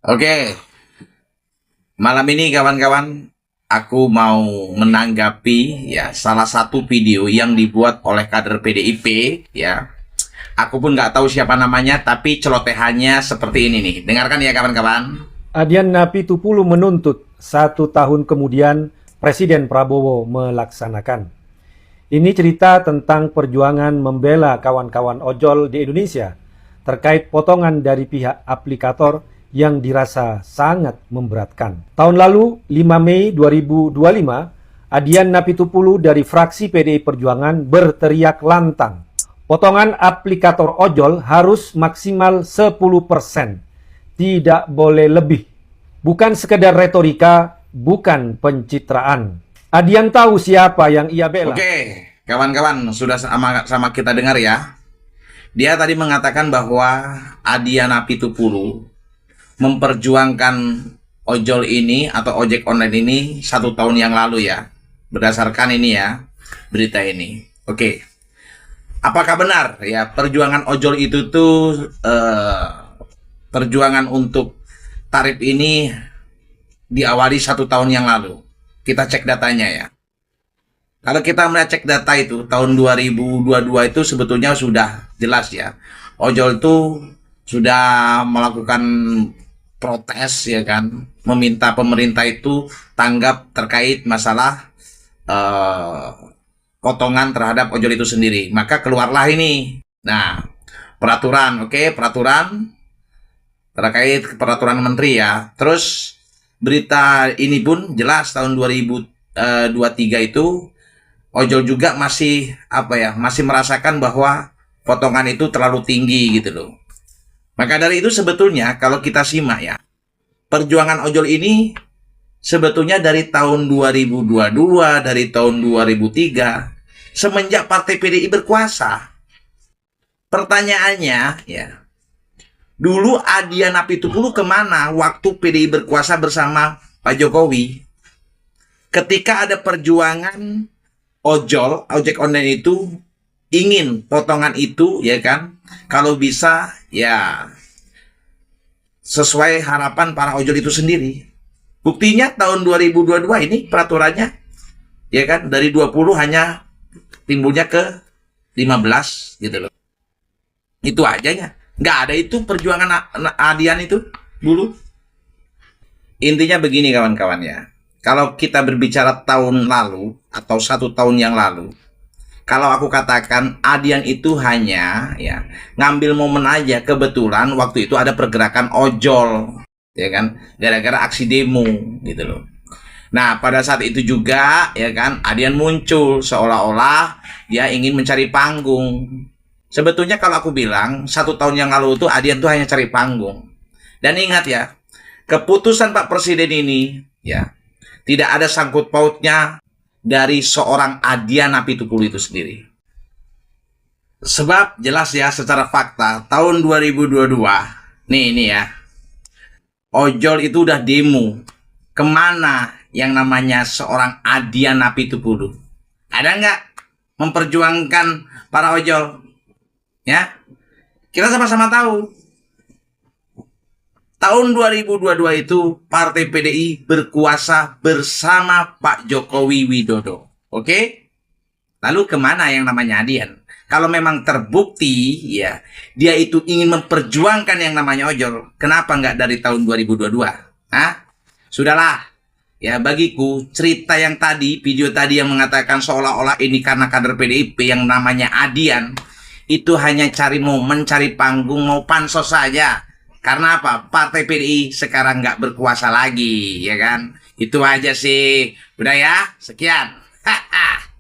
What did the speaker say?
Oke, malam ini kawan-kawan, aku mau menanggapi ya salah satu video yang dibuat oleh kader PDIP ya. Aku pun nggak tahu siapa namanya, tapi celotehannya seperti ini nih. Dengarkan ya kawan-kawan. Adian Napitupulu menuntut 1 tahun kemudian Presiden Prabowo melaksanakan. Ini cerita tentang perjuangan membela kawan-kawan ojol di Indonesia terkait potongan dari pihak aplikator yang dirasa sangat memberatkan. Tahun lalu, 5 Mei 2025, Adian Napitupulu dari fraksi PDI Perjuangan berteriak lantang, potongan aplikator ojol harus maksimal 10%. Tidak boleh lebih. Bukan sekedar retorika, bukan pencitraan. Adian tahu siapa yang ia bela. Oke, kawan-kawan, sudah sama kita dengar ya. Dia tadi mengatakan bahwa Adian Napitupulu memperjuangkan ojol ini atau ojek online ini 1 tahun yang lalu ya. Berdasarkan ini ya, berita ini. Oke. Apakah benar ya perjuangan ojol itu tuh perjuangan untuk tarif ini diawali 1 tahun yang lalu? Kita cek datanya ya. Kalau kita cek data itu tahun 2022 itu sebetulnya sudah jelas ya. Ojol itu sudah melakukan protes ya kan, meminta pemerintah itu tanggap terkait masalah potongan terhadap ojol itu sendiri. Maka keluarlah ini. Nah, peraturan, peraturan terkait peraturan menteri ya. Terus berita ini pun jelas tahun 2023 itu ojol juga masih masih merasakan bahwa potongan itu terlalu tinggi gitu loh. Maka dari itu sebetulnya kalau kita simak ya, perjuangan ojol ini sebetulnya dari tahun 2022, dari tahun 2003, semenjak Partai PDI berkuasa. Pertanyaannya ya, dulu Adian Napitupulu kemana waktu PDI berkuasa bersama Pak Jokowi? Ketika ada perjuangan ojek online itu ingin potongan itu ya kan, kalau bisa ya sesuai harapan para ojol itu sendiri. Buktinya tahun 2022 ini peraturannya ya kan dari 20 hanya timbulnya ke 15 gitu loh. Itu ajanya. Nggak ada itu perjuangan Adian itu dulu. Intinya begini kawan-kawan ya. Kalau kita berbicara tahun lalu atau 1 tahun yang lalu, kalau aku katakan Adian itu hanya ya ngambil momen aja, kebetulan waktu itu ada pergerakan ojol ya kan, gara-gara aksi demo gitu loh. Nah pada saat itu juga ya kan Adian muncul seolah-olah dia ingin mencari panggung. Sebetulnya kalau aku bilang 1 tahun yang lalu itu Adian tuh hanya cari panggung. Dan ingat ya, keputusan Pak Presiden ini ya tidak ada sangkut pautnya dari seorang Adian Napitupulu itu sendiri. Sebab jelas ya secara fakta tahun 2022 nih ini ya, ojol itu udah demo. Kemana yang namanya seorang Adian Napitupulu? Ada nggak memperjuangkan para ojol? Ya, kita sama-sama tahu. Tahun 2022 itu Partai PDI berkuasa bersama Pak Jokowi Widodo. Oke? Lalu kemana yang namanya Adian? Kalau memang terbukti ya dia itu ingin memperjuangkan yang namanya ojol, kenapa nggak dari tahun 2022? Hah? Sudahlah. Ya bagiku cerita yang tadi, video tadi yang mengatakan seolah-olah ini karena kader PDIP yang namanya Adian, itu hanya cari momen, cari panggung, mau pansos saja. Karena apa? Partai PDI sekarang nggak berkuasa lagi, ya kan? Itu aja sih. Udah ya, sekian. Haha.